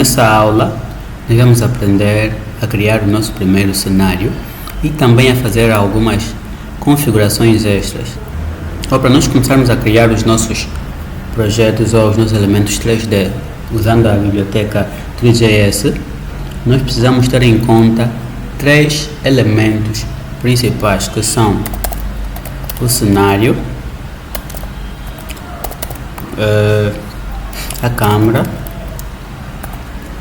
Nessa aula, nós vamos aprender a criar o nosso primeiro cenário e também a fazer algumas configurações extras. Para nós começarmos a criar os nossos projetos ou os nossos elementos 3D usando a biblioteca 3JS, nós precisamos ter em conta três elementos principais, que são o cenário, a câmera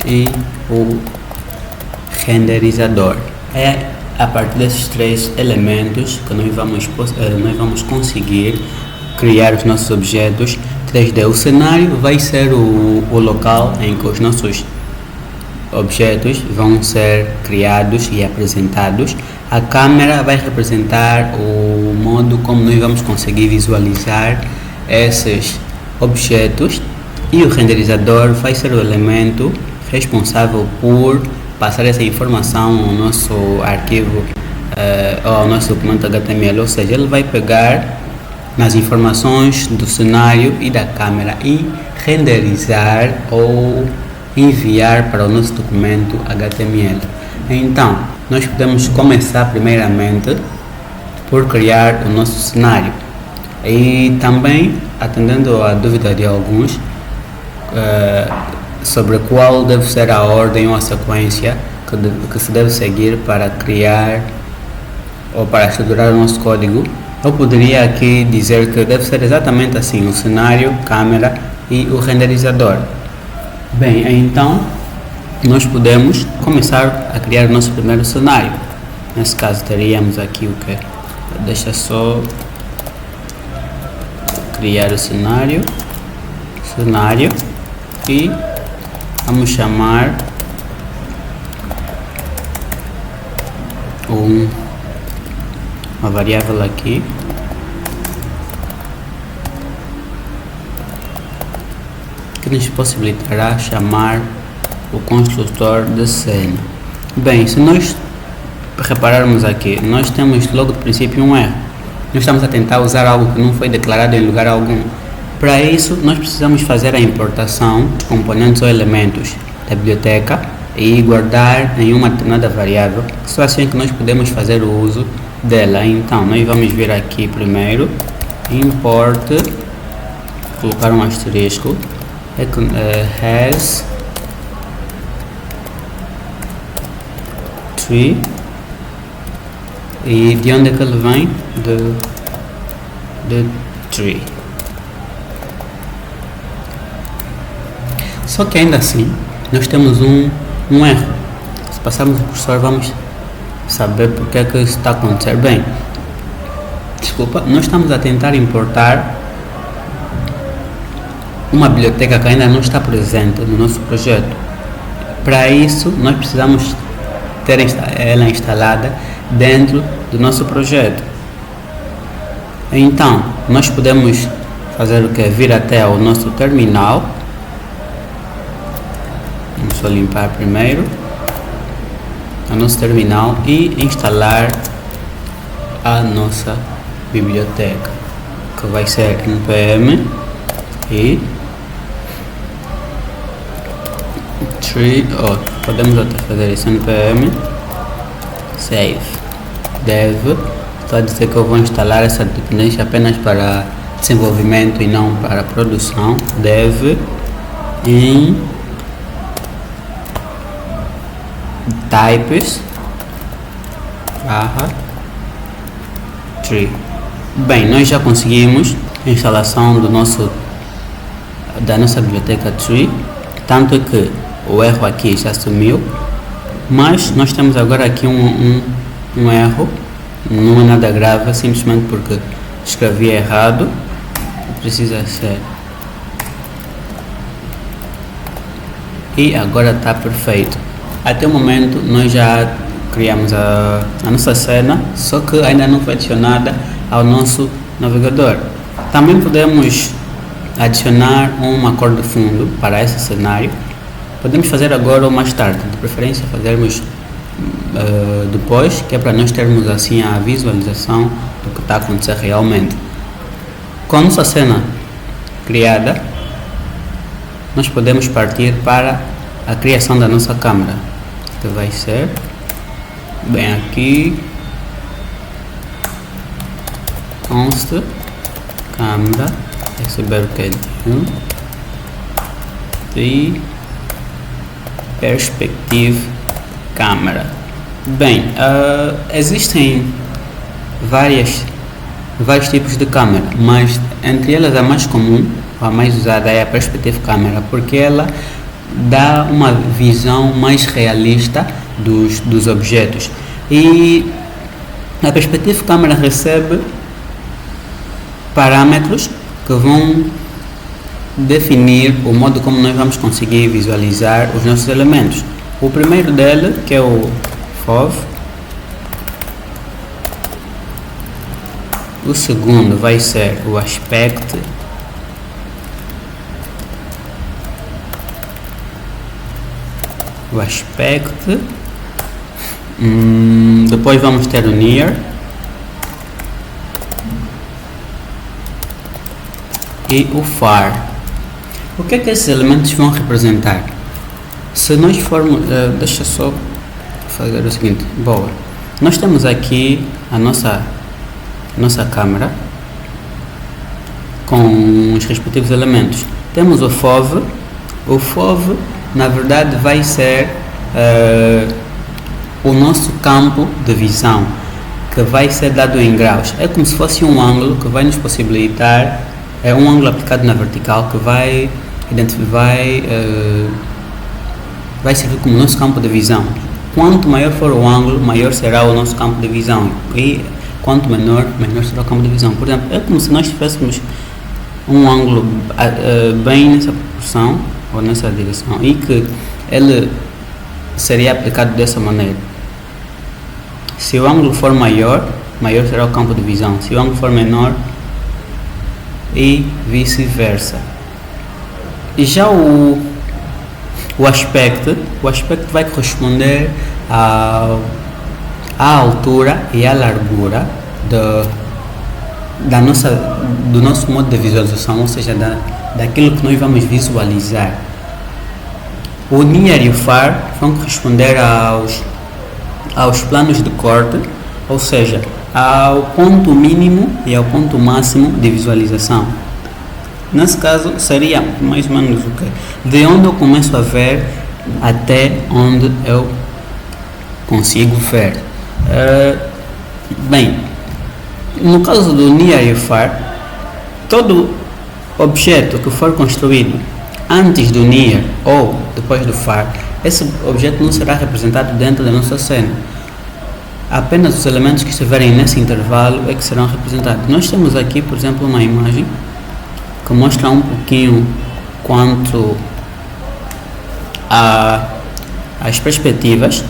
e o renderizador. É a partir desses três elementos que nós vamos conseguir criar os nossos objetos 3D. O cenário vai ser o local em que os nossos objetos vão ser criados e apresentados. A câmera vai representar o modo como nós vamos conseguir visualizar esses objetos, e o renderizador vai ser o elemento responsável por passar essa informação ao nosso arquivo ou ao nosso documento HTML, ou seja, ele vai pegar nas informações do cenário e da câmera e renderizar ou enviar para o nosso documento HTML. Então, nós podemos começar primeiramente por criar o nosso cenário e também atendendo à dúvida de alguns sobre qual deve ser a ordem ou a sequência que se deve seguir para criar ou para estruturar o nosso código. Eu poderia aqui dizer que deve ser exatamente assim: o cenário, câmera e o renderizador. Bem, então nós podemos começar a criar o nosso primeiro cenário. Nesse caso teríamos aqui o que? Deixa só criar o cenário e vamos chamar uma variável aqui que nos possibilitará chamar o construtor de cena. Bem, se nós repararmos aqui, nós temos logo de princípio um erro. Nós estamos a tentar usar algo que não foi declarado em lugar algum. Para isso, nós precisamos fazer a importação de componentes ou elementos da biblioteca e guardar em uma determinada variável. Só assim que nós podemos fazer o uso dela. Então, nós vamos vir aqui primeiro, import, colocar um asterisco, has tree, e de onde é que ele vem? De tree. Só que ainda assim, nós temos um erro. Se passarmos o cursor, vamos saber porque é que isso está a acontecer. Bem, desculpa, nós estamos a tentar importar uma biblioteca que ainda não está presente no nosso projeto. Para isso, nós precisamos ter ela instalada dentro do nosso projeto. Então, nós podemos fazer o que? Vir até o nosso terminal. Vamos só limpar primeiro o nosso terminal e instalar a nossa biblioteca, que vai ser npm e tree, podemos até fazer isso, npm save dev. Estou a dizer que eu vou instalar essa dependência apenas para desenvolvimento e não para produção. Dev em types tree. Bem, nós já conseguimos a instalação da nossa biblioteca tree, tanto que o erro aqui já sumiu, mas nós temos agora aqui um erro, não é nada grave, simplesmente porque escrevi errado, precisa ser. E agora está perfeito. Até o momento nós já criamos a nossa cena, só que ainda não foi adicionada ao nosso navegador. Também podemos adicionar uma cor de fundo para esse cenário. Podemos fazer agora ou mais tarde, de preferência fazermos depois, que é para nós termos assim a visualização do que está a acontecer realmente. Com a nossa cena criada, nós podemos partir para a criação da nossa câmera, que vai ser bem aqui, const câmera, receber o que é e perspective câmera. Bem, existem vários tipos de câmera, mas entre elas a mais comum, a mais usada é a perspective câmera, porque ela dá uma visão mais realista dos objetos. E a perspective câmera recebe parâmetros que vão definir o modo como nós vamos conseguir visualizar os nossos elementos. O primeiro dele, que é o FOV. O segundo vai ser o aspect. Depois vamos ter o near e o far. O que é que esses elementos vão representar? Se nós formos, deixa só fazer o seguinte, boa, nós temos aqui a nossa câmera com os respectivos elementos. Temos o FOV. O FOV na verdade vai ser o nosso campo de visão, que vai ser dado em graus. É como se fosse um ângulo que vai nos possibilitar, é um ângulo aplicado na vertical que vai servir como nosso campo de visão. Quanto maior for o ângulo, maior será o nosso campo de visão, e quanto menor será o campo de visão. Por exemplo, é como se nós tivéssemos um ângulo bem nessa proporção ou nessa direção, e que ele seria aplicado dessa maneira. Se o ângulo for maior será o campo de visão. Se o ângulo for menor, e vice-versa. E já o aspecto vai corresponder à altura e à largura do nosso modo de visualização, ou seja, daquilo que nós vamos visualizar. O near e o far vão corresponder aos planos de corte, ou seja, ao ponto mínimo e ao ponto máximo de visualização. Nesse caso seria mais ou menos o que? De onde eu começo a ver até onde eu consigo ver. Bem, no caso do near e far, todo objeto que for construído antes do near ou depois do far, esse objeto não será representado dentro da nossa cena. Apenas os elementos que estiverem nesse intervalo é que serão representados. Nós temos aqui, por exemplo, uma imagem que mostra um pouquinho quanto às perspectivas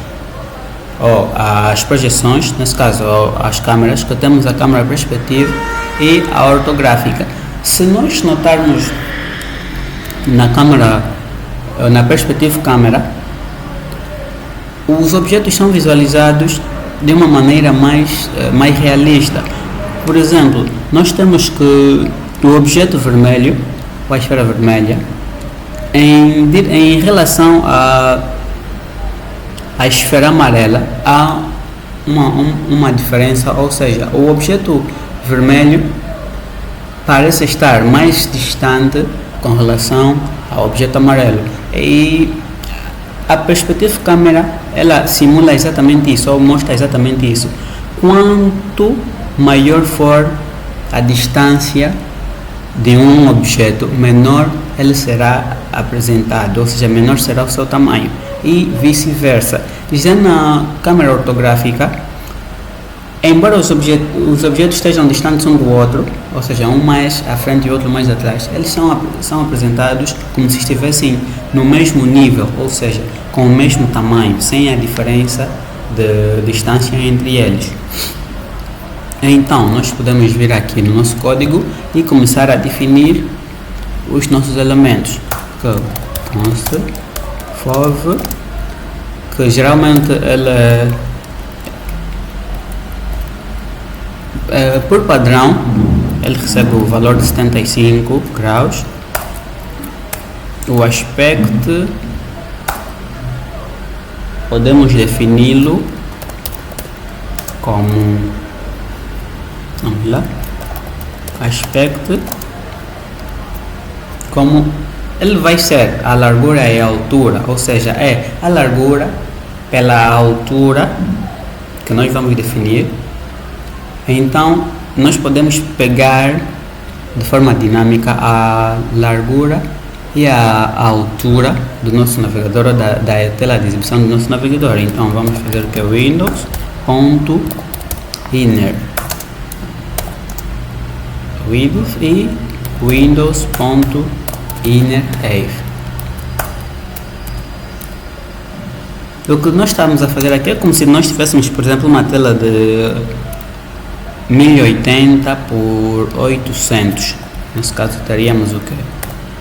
ou às projeções, nesse caso às câmeras, que temos a câmera perspectiva e a ortográfica. Se nós notarmos na perspectiva câmera, os objetos são visualizados de uma maneira mais realista. Por exemplo, nós temos que o objeto vermelho, ou a esfera vermelha, em relação à esfera amarela, há uma diferença, ou seja, o objeto vermelho parece estar mais distante com relação ao objeto amarelo. E a perspectiva câmera, ela simula exatamente isso, ou mostra exatamente isso. Quanto maior for a distância de um objeto, menor ele será apresentado, ou seja, menor será o seu tamanho, e vice-versa. Já na câmera ortográfica, embora os objetos estejam distantes um do outro, ou seja, um mais à frente e outro mais atrás, eles são apresentados como se estivessem no mesmo nível, ou seja, com o mesmo tamanho, sem a diferença de distância entre eles. Então, nós podemos vir aqui no nosso código e começar a definir os nossos elementos. Const FOV, que geralmente ele por padrão ele recebe o valor de 75 graus. O aspect podemos defini-lo como, vamos lá, aspecto, como ele vai ser a largura e a altura, ou seja, é a largura pela altura que nós vamos definir. Então nós podemos pegar de forma dinâmica a largura e a altura do nosso navegador, ou da tela de exibição do nosso navegador. Então vamos fazer o que é Windows.inner width e Windows.innerEve. O que nós estamos a fazer aqui é como se nós tivéssemos, por exemplo, uma tela de 1080 por 800. Nesse caso teríamos o quê?